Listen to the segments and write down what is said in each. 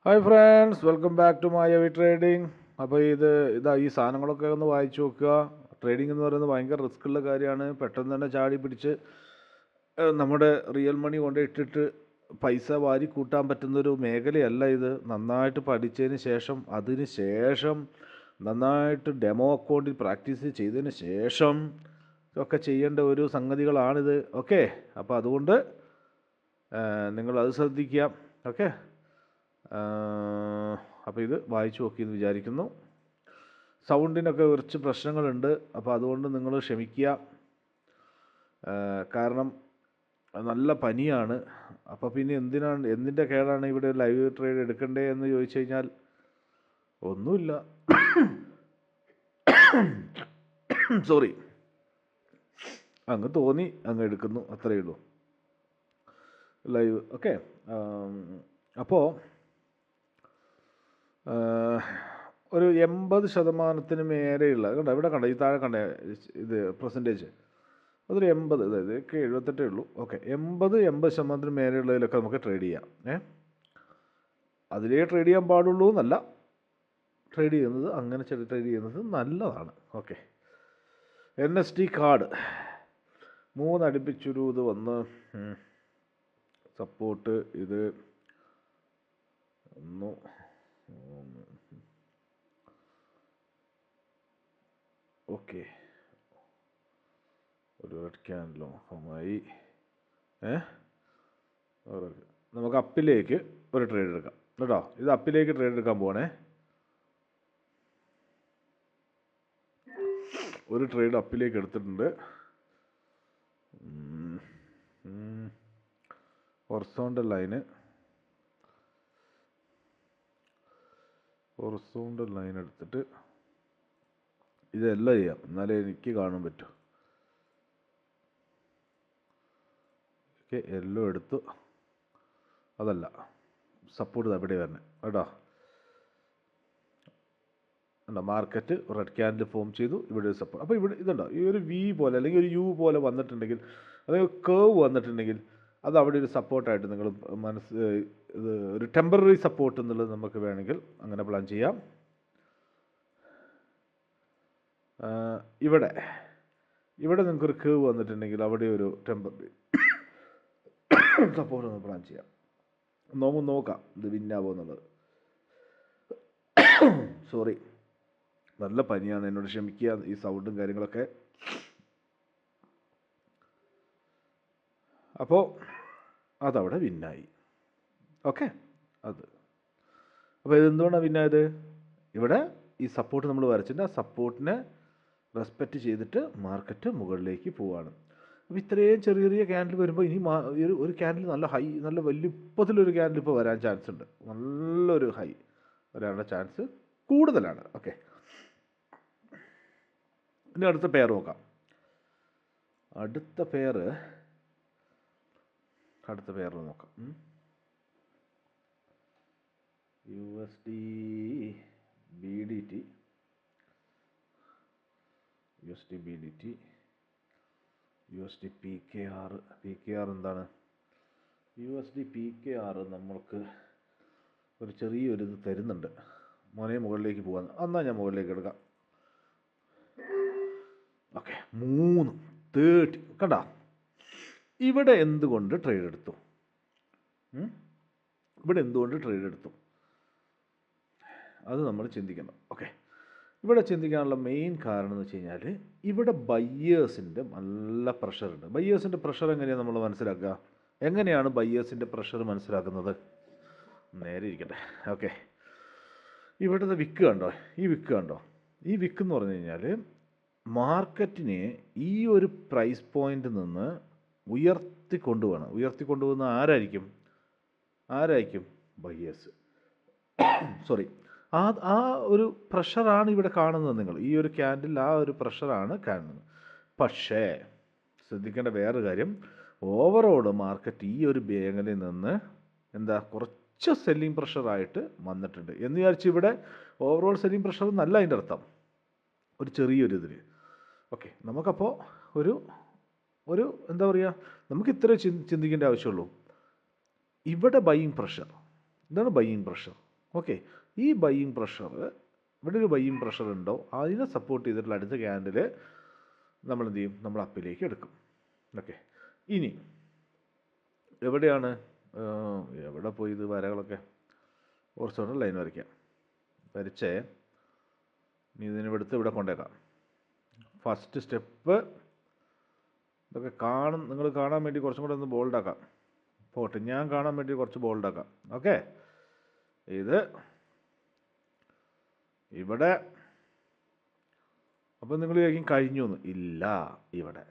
Hi friends, welcome back to Mayavi trading. അപ്പോൾ ഈ സാധനങ്ങളൊക്കെ ഒന്ന് വായിച്ചു നോക്കുക. ട്രേഡിംഗ് എന്ന് പറയുന്നത് ഭയങ്കര റിസ്ക് ഉള്ള കാര്യമാണ്. പെട്ടെന്ന് തന്നെ ചാടി പിടിച്ച് നമ്മുടെ റിയൽ മണി കൊണ്ട് ഇട്ടിട്ട് പൈസ വാരി കൂട്ടാൻ പറ്റുന്നൊരു മേഖലയല്ല ഇത്. നന്നായിട്ട് പഠിച്ചതിന് ശേഷം നന്നായിട്ട് ഡെമോ അക്കൗണ്ടിൽ പ്രാക്ടീസ് ചെയ്തതിന് ശേഷം ഒക്കെ ചെയ്യേണ്ട ഒരു സംഗതികളാണിത്. ഓക്കെ, അപ്പോൾ അതുകൊണ്ട് നിങ്ങളത് ശ്രദ്ധിക്കുക. ഓക്കെ, അപ്പോൾ ഇത് വായിച്ചു നോക്കിയെന്ന് വിചാരിക്കുന്നു. സൗണ്ടിനൊക്കെ കുറച്ച് പ്രശ്നങ്ങളുണ്ട്, അപ്പോൾ അതുകൊണ്ട് നിങ്ങൾ ക്ഷമിക്കുക. കാരണം നല്ല പനിയാണ്. അപ്പോൾ പിന്നെ എന്തിൻ്റെ കേടാണ് ഇവിടെ ലൈവ് ട്രേഡ് എടുക്കണ്ടേ എന്ന് ചോദിച്ചു കഴിഞ്ഞാൽ ഒന്നുമില്ല. സോറി, അങ്ങ് തോന്നി അങ്ങ് എടുക്കുന്നു, അത്രയേ ഉള്ളൂ. Live okay. അപ്പോൾ ഒരു 80% മേലെയുള്ള കണ്ടോ, ഇവിടെ കണ്ടോ, ഈ താഴെ കണ്ടേ ഇത് പെർസെൻറ്റേജ്, അതൊരു 80, അതായത് 78 ഉള്ളൂ. ഓക്കെ, 80% മേലെയുള്ളതിലൊക്കെ നമുക്ക് ട്രേഡ് ചെയ്യാം. അതിലേ ട്രേഡ് ചെയ്യാൻ പാടുള്ളൂ എന്നല്ല, ട്രേഡ് ചെയ്യുന്നത് അങ്ങനെ ട്രേഡ് ചെയ്യുന്നത് നല്ലതാണ്. ഓക്കെ, NST കാർഡ് 3 അടുപ്പിച്ചൊരു ഇത് വന്ന് സപ്പോർട്ട് ഇത് ഒന്ന് ഓക്കെ, ഒരു റെഡ് ക്യാൻഡിലോ ഫോമായി. നമുക്ക് അപ്പിലേക്ക് ഒരു ട്രേഡ് എടുക്കാം കേട്ടോ. ഇത് അപ്പിലേക്ക് ട്രേഡ് എടുക്കാൻ പോകണേ. ഒരു ട്രേഡ് അപ്പിലേക്ക് എടുത്തിട്ടുണ്ട്. ഹൊറിസോണ്ടൽ ലൈൻ എടുത്തിട്ട് ഇതെല്ലാം ചെയ്യാം, എന്നാലേ എനിക്ക് കാണാൻ പറ്റൂ. ഓക്കെ, എല്ലാം എടുത്തു. അതല്ല, സപ്പോർട്ട് അവിടെ വരണേ കേട്ടോ. അല്ല, മാർക്കറ്റ് റെഡ് ക്യാൻഡിൽ ഫോം ചെയ്തു, ഇവിടെ ഒരു സപ്പോർട്ട്. അപ്പോൾ ഇവിടെ ഇതുണ്ടോ, ഈ ഒരു വി പോലെ അല്ലെങ്കിൽ ഒരു യു പോലെ വന്നിട്ടുണ്ടെങ്കിൽ, അല്ലെങ്കിൽ കേവ് വന്നിട്ടുണ്ടെങ്കിൽ, അത് അവിടെ ഒരു സപ്പോർട്ടായിട്ട് നിങ്ങൾ ഇത് ഒരു ടെമ്പററി സപ്പോർട്ട് എന്നുള്ളത് നമുക്ക് വേണമെങ്കിൽ അങ്ങനെ പ്ലാൻ ചെയ്യാം. ഇവിടെ നിങ്ങൾക്കൊരു കേവ് വന്നിട്ടുണ്ടെങ്കിൽ അവിടെ ഒരു ടെമ്പററി സപ്പോർട്ട് ഒന്ന് പ്ലാൻ ചെയ്യാം. നോക്കാം ഇത് വിന്നാവോ എന്നുള്ളത്. സോറി, നല്ല പനിയാണ്, എന്നോട് ക്ഷമിക്കുക ഈ സൗണ്ടും കാര്യങ്ങളൊക്കെ. അപ്പോൾ അതവിടെ വിന്നായി. ഓക്കെ, അപ്പോൾ ഇതെന്തുകൊണ്ടാണ് വിന്നായത്? ഇവിടെ ഈ സപ്പോർട്ട് നമ്മൾ വരച്ചിട്ട് ആ സപ്പോർട്ടിനെ റെസ്പെക്റ്റ് ചെയ്തിട്ട് മാർക്കറ്റ് മുകളിലേക്ക് പോവുകയാണ്. അപ്പോൾ ഇത്രയും ചെറിയ ചെറിയ ക്യാൻഡിൽ വരുമ്പോൾ ഇനി ഒരു ക്യാൻഡിൽ നല്ല വലിപ്പത്തിലൊരു ക്യാൻഡിൽ ഇപ്പോൾ വരാൻ ചാൻസ് ഉണ്ട്. നല്ലൊരു ഹൈ വരാനുള്ള ചാൻസ് കൂടുതലാണ്. ഓക്കെ, ഇനി അടുത്ത പെയർ നോക്കാം. അടുത്ത പെയർ നോക്കാം. USD BDT, USD PKR. എന്താണ് USD PKR? നമ്മൾക്ക് ഒരു ചെറിയൊരു ഇത് തരുന്നുണ്ട്. മോനെ മുകളിലേക്ക് പോകാൻ, എന്നാൽ ഞാൻ മുകളിലേക്ക് എടുക്കാം. ഓക്കെ, 330 കണ്ടോ. ഇവിടെ എന്തുകൊണ്ട് ട്രേഡ് എടുത്തു? അത് നമ്മൾ ചിന്തിക്കണം. ഓക്കെ, ഇവിടെ ചിന്തിക്കാനുള്ള മെയിൻ കാരണം എന്ന് വെച്ച് കഴിഞ്ഞാൽ ഇവിടെ ബയ്യേഴ്സിൻ്റെ നല്ല പ്രഷറുണ്ട്. ബയ്യേഴ്സിൻ്റെ പ്രഷർ എങ്ങനെയാണ് നമ്മൾ മനസ്സിലാക്കുക? എങ്ങനെയാണ് ബയ്യേഴ്സിൻ്റെ പ്രഷർ മനസ്സിലാക്കുന്നത്? നേരെ ഇരിക്കട്ടെ. ഓക്കെ, ഇവിടുത്തെ വിക്ക് കണ്ടോ, ഈ വിക്ക് എന്ന് പറഞ്ഞു കഴിഞ്ഞാൽ മാർക്കറ്റിനെ ഈ ഒരു പ്രൈസ് പോയിന്റിൽ നിന്ന് ഉയർത്തിക്കൊണ്ടുപോകുന്ന ആരായിരിക്കും? ബയ്യേഴ്സ്. സോറി, ആ ഒരു പ്രഷറാണ് ഇവിടെ കാണുന്നത്. നിങ്ങൾ ഈ ഒരു ക്യാൻഡിൽ ആ ഒരു പ്രഷറാണ് കാണുന്നത്. പക്ഷേ ശ്രദ്ധിക്കേണ്ട വേറൊരു കാര്യം, ഓവറോൾ മാർക്കറ്റ് ഈ ഒരു മേഖലയിൽ നിന്ന് കുറച്ച് സെല്ലിംഗ് പ്രഷറായിട്ട് വന്നിട്ടുണ്ട് എന്ന് വിചാരിച്ച് ഇവിടെ ഓവറോൾ സെല്ലിംഗ് പ്രഷർ എന്നല്ല അതിൻ്റെ അർത്ഥം, ഒരു ചെറിയൊരു ഇതിൽ. ഓക്കെ, നമുക്കപ്പോൾ ഒരു നമുക്ക് ഇത്ര ചിന്തിക്കേണ്ട ആവശ്യമുള്ളൂ. ഇവിടെ ബൈയിങ് പ്രഷർ. എന്താണ് ബൈയിങ് പ്രഷർ? ഓക്കെ, ഈ ബൈയിങ് പ്രഷർ, ഇവിടെ ഒരു ബൈയിങ് പ്രഷർ ഉണ്ടോ അതിനെ സപ്പോർട്ട് ചെയ്തിട്ടുള്ള അടുത്ത ക്യാൻഡിൽ നമ്മൾ എന്ത് ചെയ്യും, നമ്മൾ അപ്പിലേക്ക് എടുക്കും. ഓക്കെ, ഇനി എവിടെയാണ് എവിടെ പോയി ഇത് വരകളൊക്കെ, കുറച്ചുകൊണ്ട് ലൈൻ വരയ്ക്കാം, വരച്ചേ ഇനി ഇതിനെടുത്ത് ഇവിടെ കൊണ്ടേക്കാം. ഫസ്റ്റ് സ്റ്റെപ്പ് ഇതൊക്കെ നിങ്ങൾ കാണാൻ വേണ്ടി കുറച്ചും കൂടെ ഒന്ന് ബോൾഡാക്കാം. പോട്ടെ, ഞാൻ കാണാൻ വേണ്ടി കുറച്ച് ബോൾഡാക്കാം. ഓക്കെ, ഇത് ഇവിടെ. അപ്പം നിങ്ങൾ ചോദിക്കും കഴിഞ്ഞു എന്ന്. ഇല്ല, ഇവിടെ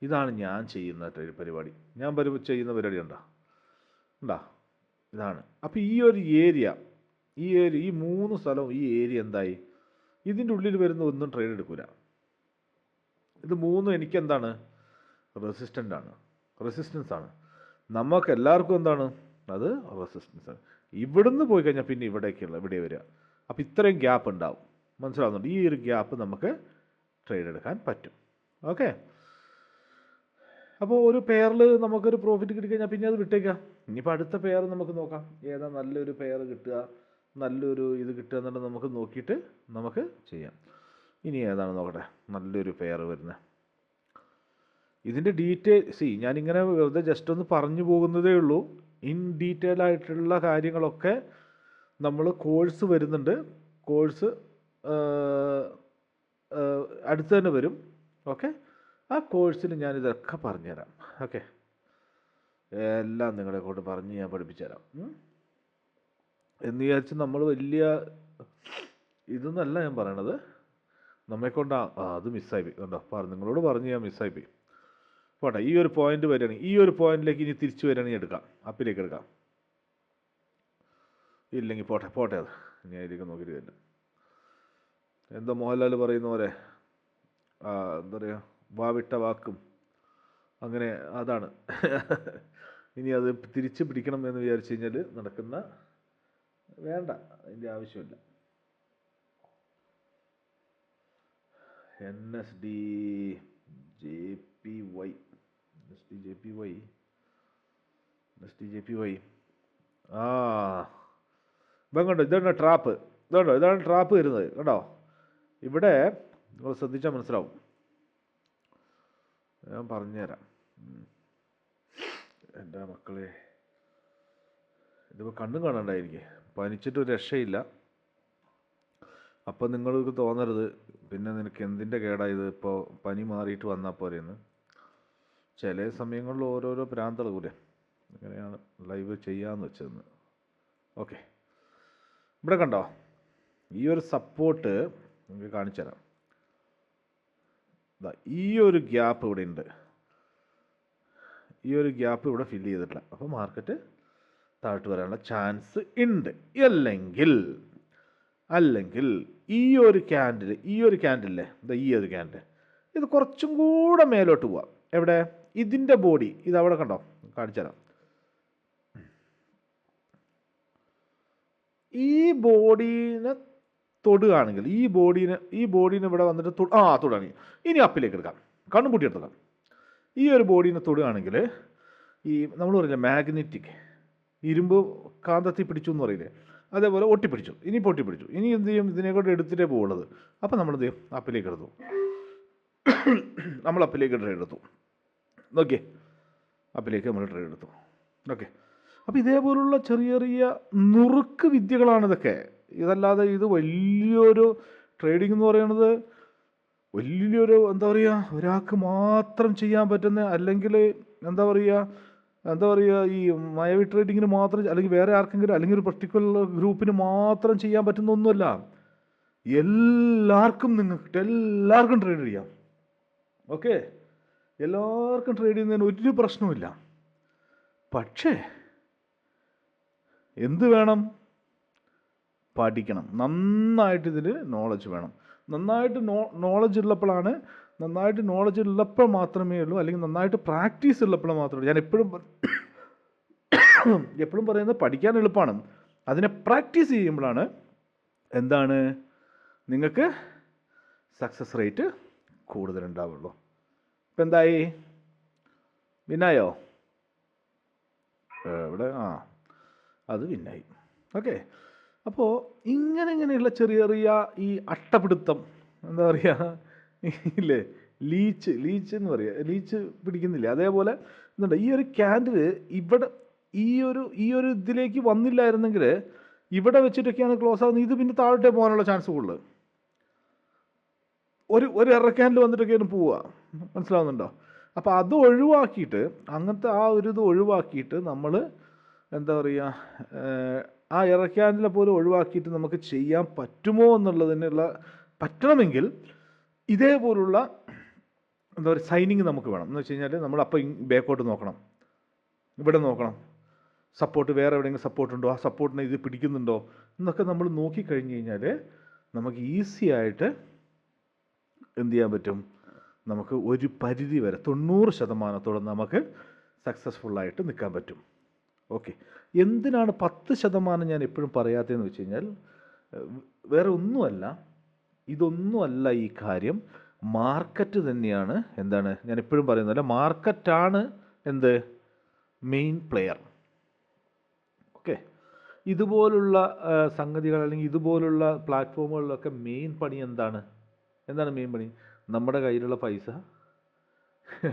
ഇതാണ് ഞാൻ ചെയ്യുന്ന പരിപാടി. ഞാൻ ചെയ്യുന്ന പരിപാടി ഉണ്ടാ ഇതാണ്. അപ്പോൾ ഈ ഒരു ഏരിയ, ഈ 3 സ്ഥലവും ഈ ഏരിയ എന്തായി, ഇതിൻ്റെ ഉള്ളിൽ വരുന്ന ഒന്നും ട്രേഡ് എടുക്കില്ല. ഇത് 3 എനിക്കെന്താണ്, റെസിസ്റ്റൻസ് ആണ്. നമുക്ക് എല്ലാവർക്കും എന്താണ് അത്, റെസിസ്റ്റൻസ് ആണ്. ഇവിടുന്ന് പോയി കഴിഞ്ഞാൽ പിന്നെ ഇവിടെ വരിക. അപ്പോൾ ഇത്രയും ഗ്യാപ്പ് ഉണ്ടാവും, മനസ്സിലാവുന്നുണ്ട്. ഈ ഒരു ഗ്യാപ്പ് നമുക്ക് ട്രേഡ് എടുക്കാൻ പറ്റും. ഓക്കെ, അപ്പോൾ ഒരു പെയറിൽ നമുക്കൊരു പ്രോഫിറ്റ് കിട്ടിക്കഴിഞ്ഞാൽ പിന്നെ അത് വിട്ടേക്കാം. ഇനിയിപ്പോൾ അടുത്ത പെയർ നമുക്ക് നോക്കാം, ഏതാ നല്ലൊരു പെയർ കിട്ടുക, നല്ലൊരു ഇത് കിട്ടുക എന്നുള്ളത് നമുക്ക് നോക്കിയിട്ട് നമുക്ക് ചെയ്യാം. ഇനി ഏതാണ് നോക്കട്ടെ നല്ലൊരു പെയർ വരുന്നത്. ഇതിൻ്റെ ഞാനിങ്ങനെ വെറുതെ ജസ്റ്റ് ഒന്ന് പറഞ്ഞു പോകുന്നതേ ഉള്ളൂ. ഇൻ ഡീറ്റെയിൽ ആയിട്ടുള്ള കാര്യങ്ങളൊക്കെ നമ്മൾ കോഴ്സ് വരുന്നുണ്ട്. കോഴ്സ് അടുത്ത് തന്നെ വരും. ഓക്കെ, ആ കോഴ്സിൽ ഞാനിതൊക്കെ പറഞ്ഞുതരാം. ഓക്കെ, എല്ലാം നിങ്ങളെ കൊണ്ട് ഞാൻ പഠിപ്പിച്ചു തരാം. എന്ന് വിചാരിച്ച് നമ്മൾ വലിയ ഇതൊന്നല്ല ഞാൻ പറയണത്. നമ്മെക്കൊണ്ട് അത് മിസ്സായിപ്പോയി കണ്ടോ, നിങ്ങളോട് പറഞ്ഞ് ഞാൻ മിസ്സായിപ്പോയി. പോട്ടെ, ഈ ഒരു പോയിന്റ് വരികയാണെങ്കിൽ ഈ ഒരു പോയിന്റിലേക്ക് ഇനി തിരിച്ചു വരികയാണെങ്കിൽ എടുക്കാം, അപ്പിലേക്ക് എടുക്കാം. ഇല്ലെങ്കിൽ പോട്ടെ അത് ഞാൻ ഇതിലേക്ക് നോക്കിയിട്ട് തന്നെ. എന്താ മോഹൻലാൽ പറയുന്ന പോലെ എന്താ പറയുക, വാവിട്ട വാക്കും അങ്ങനെ, അതാണ്. ഇനി അത് തിരിച്ച് പിടിക്കണം എന്ന് വിചാരിച്ചു കഴിഞ്ഞാൽ നടക്കുന്ന വേണ്ട, അതിൻ്റെ ആവശ്യമില്ല. NSDJPY ഇപ്പം കണ്ടോ, ഇതാണ് ട്രാപ്പ്. ഇതാണ് ട്രാപ്പ് വരുന്നത് കേട്ടോ. ഇവിടെ നിങ്ങൾ ശ്രദ്ധിച്ചാൽ മനസ്സിലാവും, ഞാൻ പറഞ്ഞുതരാം. എൻ്റെ മക്കളെ, ഇതിപ്പോൾ കണ്ണും കാണണ്ടായിരിക്കും, പനിച്ചിട്ടൊരു രക്ഷയില്ല. അപ്പം നിങ്ങൾക്ക് തോന്നരുത് പിന്നെ നിനക്ക് എന്തിൻ്റെ കേടായത്, ഇപ്പോൾ പനി മാറിയിട്ട് വന്നാൽ പോരെയെന്ന്. ചില സമയങ്ങളിൽ ഓരോരോ ഭ്രാന്തളകൂലെ, അങ്ങനെയാണ് ലൈവ് ചെയ്യാമെന്ന് വെച്ചതെന്ന്. ഓക്കെ, ഇവിടെ കണ്ടോ, ഈ ഒരു സപ്പോർട്ട് നിങ്ങൾക്ക് കാണിച്ചു തരാം. ഈ ഒരു ഗ്യാപ്പ് ഇവിടെ ഉണ്ട്, ഈ ഒരു ഗ്യാപ്പ് ഇവിടെ ഫില്ല് ചെയ്തിട്ടില്ല. അപ്പോൾ മാർക്കറ്റ് താഴ്ത്തു വരാനുള്ള ചാൻസ് ഉണ്ട്. അല്ലെങ്കിൽ ഈ ഒരു ക്യാൻഡിൽ ഈ ഒരു ക്യാൻഡിൽ ഇത് കുറച്ചും കൂടെ മേലോട്ട് പോവാം. എവിടെ, ഇതിൻ്റെ ബോഡി ഇതവിടെ കണ്ടോ, കാണിച്ചു തരാം. ഈ ബോഡീനെ തൊടുകയാണെങ്കിൽ, ഈ ബോഡീനെ ഇവിടെ വന്നിട്ട് തൊടുകയാണെങ്കിൽ ഇനി അപ്പിലേക്ക് എടുക്കാം, കണ്ണും പൂട്ടിയെടുക്കാം. ഈ ഒരു ബോഡീനെ തൊടുകയാണെങ്കിൽ ഈ നമ്മൾ പറയില്ലേ മാഗ്നറ്റിക്, ഇരുമ്പ് കാന്തത്തിൽ പിടിച്ചു എന്ന് പറയില്ലേ, അതേപോലെ ഒട്ടിപ്പിടിച്ചു. ഇനി പൊട്ടിപ്പിടിച്ചു. ഇനി എന്ത് ചെയ്യും, ഇതിനെക്കൊണ്ട് എടുത്തിട്ടേ പോകുള്ളത്. അപ്പം നമ്മൾ എന്ത് ചെയ്യും, അപ്പിലേക്ക് എടുത്തു. നമ്മൾ അപ്പിലേക്ക് ട്രേഡ് എടുത്തു. നോക്കിയേ, അപ്പിലേക്ക് നമ്മൾ ട്രേഡ് എടുത്തു. ഓക്കെ, അപ്പോൾ ഇതേപോലുള്ള ചെറിയ ചെറിയ നുറുക്ക് വിദ്യകളാണ് ഇതൊക്കെ. ഇതല്ലാതെ ഇത് വലിയൊരു ട്രേഡിംഗ് എന്ന് പറയുന്നത് വലിയൊരു എന്താ പറയുക, ഒരാൾക്ക് മാത്രം ചെയ്യാൻ പറ്റുന്ന, അല്ലെങ്കിൽ എന്താ പറയുക ഈ മയവി ട്രേഡിങ്ങിന് മാത്രം, അല്ലെങ്കിൽ വേറെ ആർക്കെങ്കിലും, അല്ലെങ്കിൽ ഒരു പർട്ടിക്കുലർ ഗ്രൂപ്പിന് മാത്രം ചെയ്യാൻ പറ്റുന്ന ഒന്നുമല്ല. എല്ലാവർക്കും ട്രേഡ് ചെയ്യാം. ഓക്കെ, എല്ലാവർക്കും ട്രേഡ് ചെയ്യുന്നതിന് ഒരു പ്രശ്നവുമില്ല. പക്ഷേ എന്ത് വേണം, പഠിക്കണം. നന്നായിട്ട് ഇതിൽ നോളജ് വേണം. നന്നായിട്ട് നോളജ് ഉള്ളപ്പോൾ മാത്രമേ ഉള്ളൂ, അല്ലെങ്കിൽ നന്നായിട്ട് പ്രാക്ടീസ് ഉള്ളപ്പോൾ മാത്രമേ ഉള്ളൂ. ഞാൻ എപ്പോഴും പറയുന്നത് പഠിക്കാൻ എളുപ്പമാണ്, അതിനെ പ്രാക്ടീസ് ചെയ്യുമ്പോഴാണ് എന്താണ് നിങ്ങൾക്ക് സക്സസ് റേറ്റ് കൂടുതലുണ്ടാവുള്ളൂ. ഇപ്പം എന്തായി, വിന്നായോ? ഇവിടെ അത് വിന്നായി. ഓക്കെ, അപ്പോൾ ഇങ്ങനെയുള്ള ചെറിയ ചെറിയ ഈ അട്ടപിടുത്തം, എന്താ പറയുക, ഇല്ലേ, ലീച്ച് എന്ന് പറയുക, ലീച്ച് പിടിക്കുന്നില്ല, അതേപോലെ എന്തുണ്ട് ഈ ഒരു ക്യാൻഡിൽ ഇവിടെ ഈ ഒരു ഇതിലേക്ക് വന്നില്ലായിരുന്നെങ്കിൽ ഇവിടെ വെച്ചിട്ടൊക്കെയാണ് ക്ലോസ് ആകുന്നത്. ഇത് പിന്നെ താഴോട്ടേ പോകാനുള്ള ചാൻസ് കൂടുതൽ. ഒരു എറർ ക്യാൻഡിൽ വന്നിട്ടൊക്കെയാണ് പോവുക. മനസ്സിലാവുന്നുണ്ടോ? അപ്പോൾ അത് ഒഴിവാക്കിയിട്ട്, അങ്ങനത്തെ ആ ഒരു ഇത് ഒഴിവാക്കിയിട്ട് നമ്മൾ എന്താ പറയുക, ആ എറർ ക്യാൻഡിലെ പോലും ഒഴിവാക്കിയിട്ട് നമുക്ക് ചെയ്യാൻ പറ്റുമോ എന്നുള്ളതിനുള്ള, പറ്റണമെങ്കിൽ ഇതേപോലുള്ള എന്താ പറയുക സൈനിങ് നമുക്ക് വേണം. എന്ന് വെച്ച് കഴിഞ്ഞാൽ നമ്മൾ അപ്പോൾ ബാക്കോട്ട് നോക്കണം, ഇവിടെ നോക്കണം, സപ്പോർട്ട് വേറെ എവിടെയെങ്കിലും സപ്പോർട്ട് ഉണ്ടോ, ആ സപ്പോർട്ടിനെ ഇത് പിടിക്കുന്നുണ്ടോ എന്നൊക്കെ നമ്മൾ നോക്കിക്കഴിഞ്ഞ് കഴിഞ്ഞാൽ നമുക്ക് ഈസി ആയിട്ട് എന്ത് ചെയ്യാൻ പറ്റും, നമുക്ക് ഒരു പരിധി വരെ 90% നമുക്ക് സക്സസ്ഫുള്ളായിട്ട് നിൽക്കാൻ പറ്റും. ഓക്കെ. എന്തിനാണ് 10% ഞാൻ എപ്പോഴും പറയാത്തതെന്ന് വെച്ച് കഴിഞ്ഞാൽ വേറെ ഒന്നുമല്ല, ഇതൊന്നുമല്ല ഈ കാര്യം, മാർക്കറ്റ് തന്നെയാണ്. എന്താണ് ഞാൻ എപ്പോഴും പറയുന്നതല്ല, മാർക്കറ്റാണ് എന്ത് മെയിൻ പ്ലെയർ. ഓക്കെ. ഇതുപോലുള്ള സംഗതികൾ അല്ലെങ്കിൽ ഇതുപോലുള്ള പ്ലാറ്റ്ഫോമുകളിലൊക്കെ മെയിൻ പണി എന്താണ് മെയിൻ പണി? നമ്മുടെ കയ്യിലുള്ള പൈസ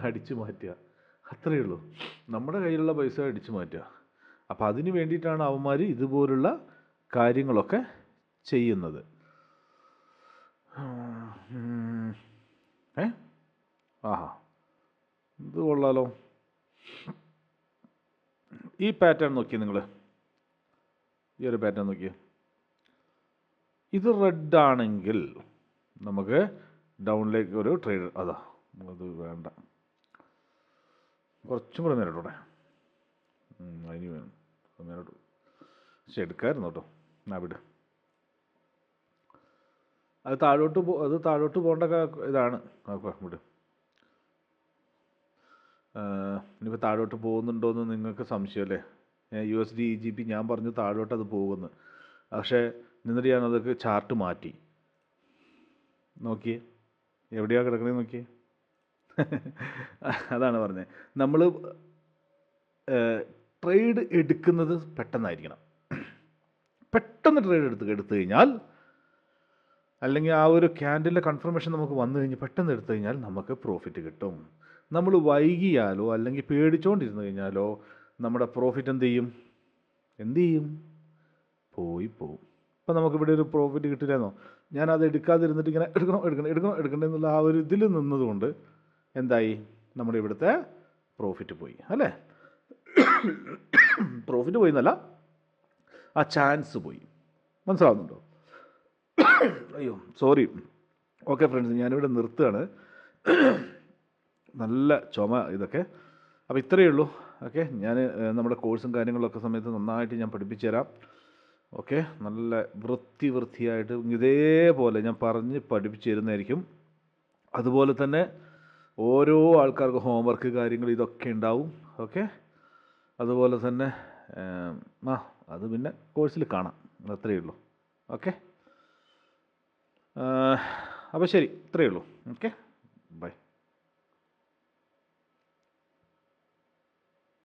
അടിച്ചു മാറ്റുക, അത്രയേ ഉള്ളൂ. നമ്മുടെ കയ്യിലുള്ള പൈസ അടിച്ചു മാറ്റുക. അപ്പോൾ അതിന് വേണ്ടിയിട്ടാണ് അവന്മാർ ഇതുപോലുള്ള കാര്യങ്ങളൊക്കെ ചെയ്യുന്നത്. ആഹാ, ഇത് കൊള്ളാലോ. ഈ പാറ്റേൺ നോക്കിയേ നിങ്ങൾ, ഈ ഒരു പാറ്റേൺ നോക്കിയേ. ഇത് റെഡ് ആണെങ്കിൽ നമുക്ക് ഡൗണിലേക്ക് ഒരു ട്രേഡ്, അത് വേണ്ട, കുറച്ചും കൂടെ നേരിട്ടോടെ, അതിന് വേണം നേരിട്ടു. പക്ഷെ എടുക്കാമായിരുന്നു കേട്ടോ, വിട്. അത് താഴോട്ട് പോകേണ്ട ഇതാണ്. വിട്. ഇനിയിപ്പോൾ താഴോട്ട് പോകുന്നുണ്ടോയെന്ന് നിങ്ങൾക്ക് സംശയമല്ലേ? USD EGP ഞാൻ പറഞ്ഞു താഴോട്ട് അത് പോകുമെന്ന്. പക്ഷേ എന്നിട്ട് ഞാൻ അതൊക്കെ ചാർട്ട് മാറ്റി. നോക്കിയേ എവിടെയാണ് കിടക്കണേന്ന് നോക്കിയേ. അതാണ് പറഞ്ഞത്, നമ്മൾ ട്രേഡ് എടുക്കുന്നത് പെട്ടെന്നായിരിക്കണം. പെട്ടെന്ന് ട്രേഡ് എടുത്തു കഴിഞ്ഞാൽ, അല്ലെങ്കിൽ ആ ഒരു ക്യാൻഡിലെ കൺഫർമേഷൻ നമുക്ക് വന്നു കഴിഞ്ഞ് പെട്ടെന്ന് എടുത്തു കഴിഞ്ഞാൽ നമുക്ക് പ്രോഫിറ്റ് കിട്ടും. നമ്മൾ വൈകിയാലോ അല്ലെങ്കിൽ പേടിച്ചുകൊണ്ടിരുന്നു കഴിഞ്ഞാലോ നമ്മുടെ പ്രോഫിറ്റ് എന്ത് ചെയ്യും? പോവും. അപ്പോൾ നമുക്കിവിടെ ഒരു പ്രോഫിറ്റ് കിട്ടില്ലെന്നോ, ഞാനത് എടുക്കാതിരുന്നിട്ട് ഇങ്ങനെ എടുക്കണം എന്നുള്ള ആ ഒരു ഇതിൽ നിന്നതുകൊണ്ട് എന്തായി, നമ്മുടെ ഇവിടുത്തെ പ്രോഫിറ്റ് പോയി, അല്ലേ? പ്രോഫിറ്റ് പോയി എന്നല്ല, ആ ചാൻസ് പോയി. മനസ്സിലാവുന്നുണ്ടോ? അയ്യോ സോറി. ഓക്കെ ഫ്രണ്ട്സ്, ഞാനിവിടെ നിർത്തുകയാണ്. നല്ല ചുമ ഇതൊക്കെ. അപ്പോൾ ഇത്രയേ ഉള്ളൂ. ഓക്കെ, ഞാൻ നമ്മുടെ കോഴ്സും കാര്യങ്ങളൊക്കെ സമയത്ത് നന്നായിട്ട് ഞാൻ പഠിപ്പിച്ചു തരാം. ഓക്കെ, നല്ല വൃത്തിയായിട്ട് ഇതേപോലെ ഞാൻ പറഞ്ഞ് പഠിപ്പിച്ചു തരുന്നതായിരിക്കും. അതുപോലെ തന്നെ ഓരോ ആൾക്കാർക്ക് ഹോംവർക്ക് കാര്യങ്ങൾ ഇതൊക്കെ ഉണ്ടാവും. ഓക്കെ, അതുപോലെ തന്നെ അത് പിന്നെ കോഴ്സിൽ കാണാം. അത്രയേ ഉള്ളൂ. ഓക്കെ, അപ്പോൾ ശരി, ഇത്രയേ ഉള്ളൂ. Okay, by.